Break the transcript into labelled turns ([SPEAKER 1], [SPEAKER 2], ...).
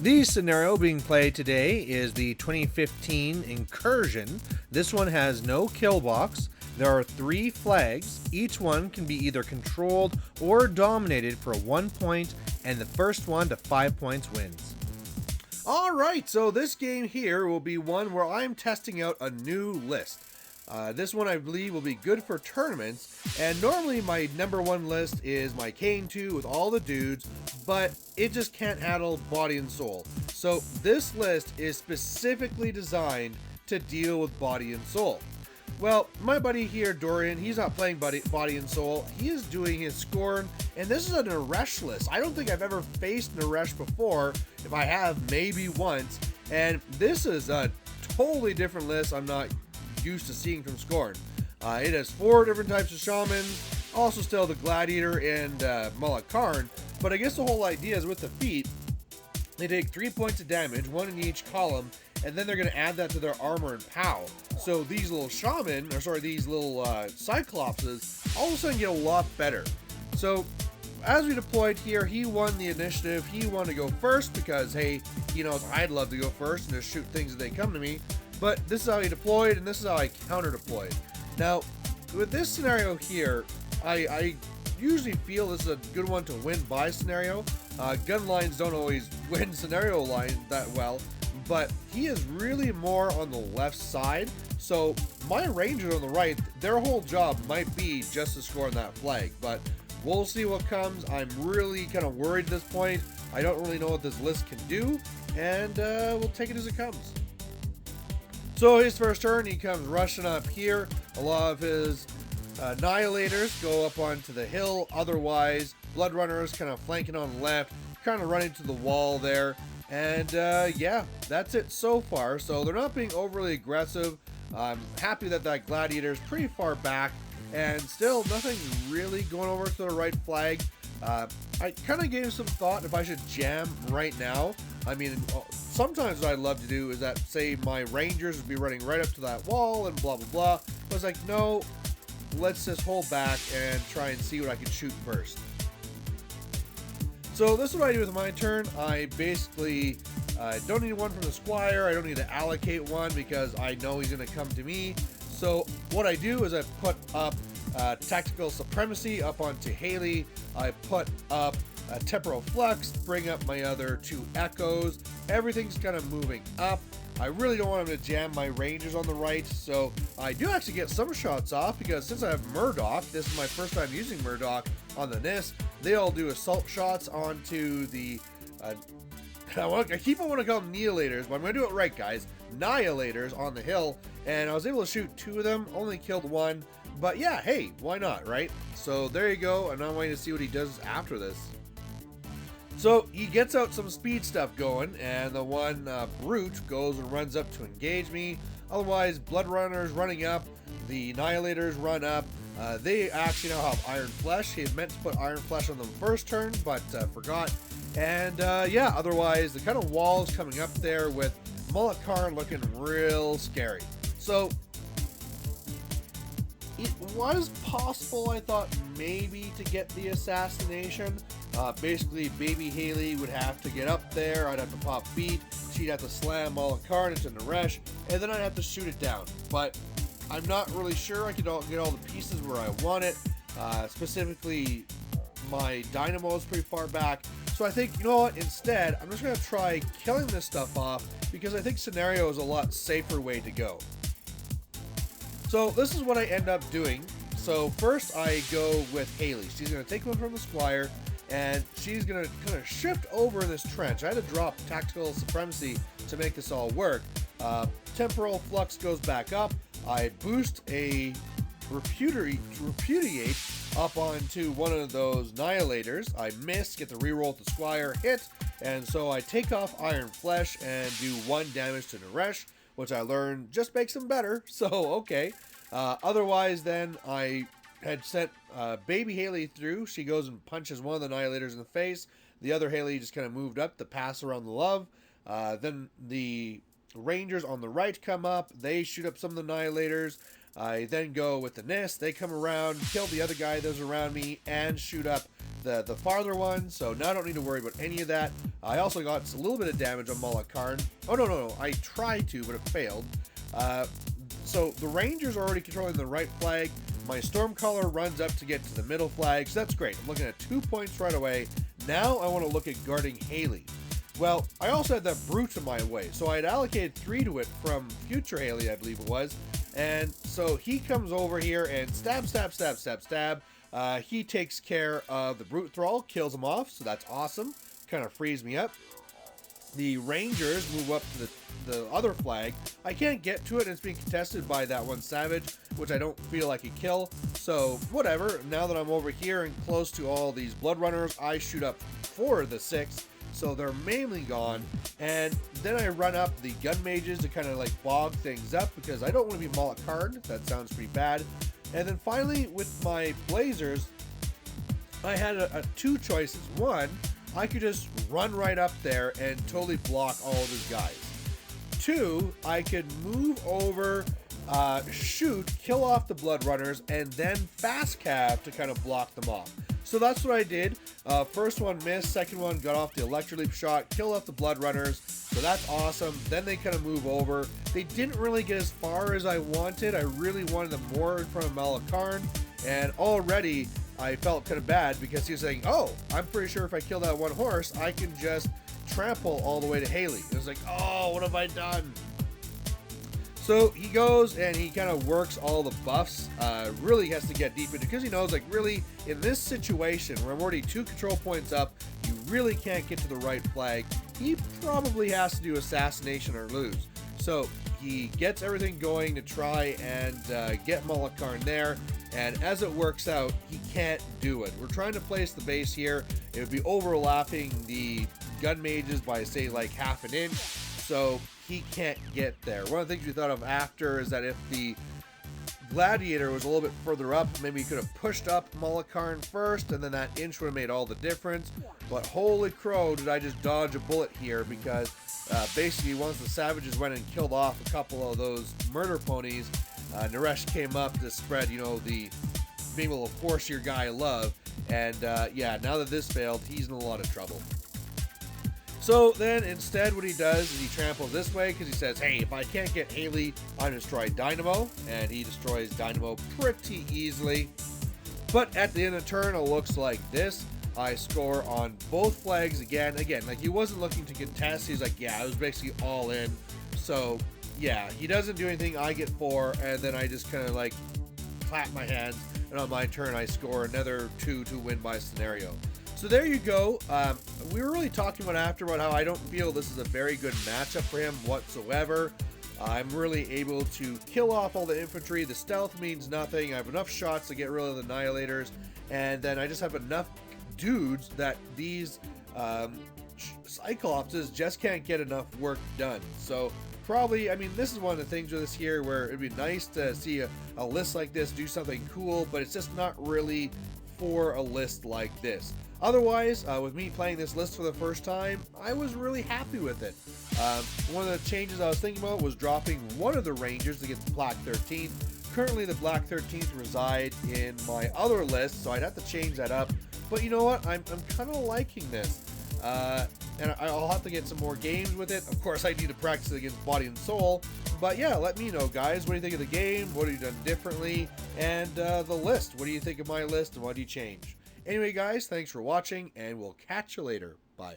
[SPEAKER 1] The scenario being played today is the 2015 Incursion. This one has no kill box. There are 3 flags. Each one can be either controlled or dominated for 1 point, and the first one to 5 points wins. Alright, so this game here will be one where I'm testing out a new list. This one I believe will be good for tournaments, and normally my number 1 list is my Kane 2 with all the dudes, but it just can't handle body and soul. So this list is specifically designed to deal with body and soul. Well, my buddy here, Dorian, he's not playing body and soul. He is doing his Scorn, and this is a Naaresh list. I don't think I've ever faced Naaresh before. If I have, maybe once. And this is a totally different list I'm not used to seeing from Scorn. It has 4 different types of shamans, also still the gladiator and Karn. But I guess the whole idea is with the feat, they take 3 points of damage, 1 in each column, and then they're going to add that to their armor and POW. So these little these little cyclopses all of a sudden get a lot better. So as we deployed here, he won the initiative. He wanted to go first because, hey, he knows I'd love to go first and just shoot things as they come to me. But this is how he deployed, and this is how I counter deployed. Now, with this scenario here, I usually feel this is a good one to win by scenario. Gun lines don't always win scenario lines that well, but he is really more on the left side. So my rangers on the right, their whole job might be just to score on that flag, but we'll see what comes. I'm really kind of worried at this point. I don't really know what this list can do, and we'll take it as it comes. So his first turn, he comes rushing up here. A lot of his annihilators go up onto the hill. Otherwise, blood runners kind of flanking on the left, kind of running to the wall there. And yeah, that's it so far. So they're not being overly aggressive. I'm happy that gladiator is pretty far back, and still nothing's really going over to the right flag. I kind of gave some thought if I should jam right now. I mean, sometimes what I'd love to do is that, say, my rangers would be running right up to that wall and blah, blah, blah. I was like, no, let's just hold back and try and see what I can shoot first. So this is what I do with my turn. I basically don't need one from the squire. I don't need to allocate one because I know he's going to come to me. So what I do is I put up tactical supremacy up onto Haley. I put up temporal flux, bring up my other 2 echoes. Everything's kind of moving up. I really don't want him to jam my rangers on the right, so I do actually get some shots off because since I have Murdoch, this is my first time using Murdoch on the NIS, they all do assault shots onto the I keep on wanting to call them Annihilators, but I'm going to do it right, guys. Annihilators on the hill, and I was able to shoot 2 of them, only killed 1, but yeah, hey, why not, right? So there you go, and I'm waiting to see what he does after this. So he gets out some speed stuff going, and the one brute goes and runs up to engage me. Otherwise, blood runners running up, the annihilators run up. They actually now have iron flesh. He had meant to put iron flesh on them first turn, but forgot. And yeah, otherwise the kind of walls coming up there with Karn looking real scary. So it was possible, I thought, maybe to get the assassination. Basically, baby Haley would have to get up there. I'd have to pop beat. She'd have to slam Karn into Naaresh, and then I'd have to shoot it down. But I'm not really sure I could get all the pieces where I want it. Specifically, my dynamo is pretty far back. So I think, you know what, instead, I'm just going to try killing this stuff off because I think scenario is a lot safer way to go. So this is what I end up doing. So first I go with Haley. She's going to take one from the squire, and she's going to kind of shift over in this trench. I had to drop tactical supremacy to make this all work. Temporal flux goes back up. I boost a repudiate up onto one of those annihilators. I miss, get the reroll with the squire, hit, and so I take off iron flesh and do 1 damage to Naaresh, which I learned just makes him better, so okay. Otherwise then I had sent baby Haley through. She goes and punches one of the annihilators in the face. The other Haley just kind of moved up to pass around the love. Then the rangers on the right come up. They shoot up some of the annihilators. I then go with the NIS. They come around, kill the other guy that's around me, and shoot up the farther one, so now I don't need to worry about any of that. I also got a little bit of damage on Malakarn. Oh, no, I tried to, but it failed. So the Rangers are already controlling the right flag. My Stormcaller runs up to get to the middle flag, so that's great. I'm looking at 2 points right away. Now I want to look at guarding Haley. Well, I also had that Brute in my way, so I had allocated 3 to it from future Haley, I believe it was. And so he comes over here and stab. He takes care of the Brute Thrall, kills him off, so that's awesome. Kind of frees me up. The Rangers move up to the other flag. I can't get to it, and it's being contested by that one Savage, which I don't feel I could kill. So, whatever. Now that I'm over here and close to all these Blood Runners, I shoot up for the 6. So they're mainly gone. And then I run up the Gun Mages to kind of like bog things up, because I don't want to be Malakarn. That sounds pretty bad. And then finally, with my Blazers, I had 2 choices. One, I could just run right up there and totally block all of his guys. 2, I could move over, shoot, kill off the Blood Runners, and then fast cab to kind of block them off. So that's what I did. First one missed, second one got off the Electro Leap shot, killed off the Blood Runners, so that's awesome. Then they kind of move over. They didn't really get as far as I wanted. I really wanted them more in front of Malakarn, and already I felt kind of bad because he was saying, oh, I'm pretty sure if I kill that one horse, I can just trample all the way to Haley. It was like, oh, what have I done? So he goes and he kind of works all the buffs, really has to get deep into, because he knows, like, really, in this situation where I'm already 2 control points up, you really can't get to the right flag. He probably has to do assassination or lose. So he gets everything going to try and get Malakarn there, and as it works out, he can't do it. We're trying to place the base here. It would be overlapping the Gun Mages by, say, like half an inch, so he can't get there. One of the things we thought of after is that if the Gladiator was a little bit further up, maybe he could have pushed up Malakarn first, and then that inch would have made all the difference. But holy crow, did I just dodge a bullet here, because basically once the Savages went and killed off a couple of those murder ponies, Naaresh came up to spread, you know, the being able to force your guy love. And yeah, now that this failed, he's in a lot of trouble. So then instead what he does is he tramples this way, because he says, hey, if I can't get Haley, I destroy Dynamo, and he destroys Dynamo pretty easily. But at the end of the turn, it looks like this. I score on both flags again, like he wasn't looking to contest. He's like, yeah, I was basically all in. So yeah, he doesn't do anything, I get 4, and then I just kind of like clap my hands, and on my turn I score another 2 to win by scenario. So there you go. We were really talking about how I don't feel this is a very good matchup for him whatsoever. I'm really able to kill off all the infantry. The stealth means nothing. I have enough shots to get rid of the annihilators, and then I just have enough dudes that these cyclopses just can't get enough work done. So probably, I mean, this is one of the things with this here where it'd be nice to see a list like this do something cool, but it's just not really for a list like this. Otherwise, with me playing this list for the first time, I was really happy with it. One of the changes I was thinking about was dropping one of the Rangers to get the Black 13th. Currently, the Black 13th reside in my other list, so I'd have to change that up. But you know what? I'm kind of liking this. And I'll have to get some more games with it. Of course, I need to practice it against Body and Soul. But yeah, let me know, guys. What do you think of the game? What have you done differently? And the list. What do you think of my list, and what do you change? Anyway, guys, thanks for watching, and we'll catch you later. Bye.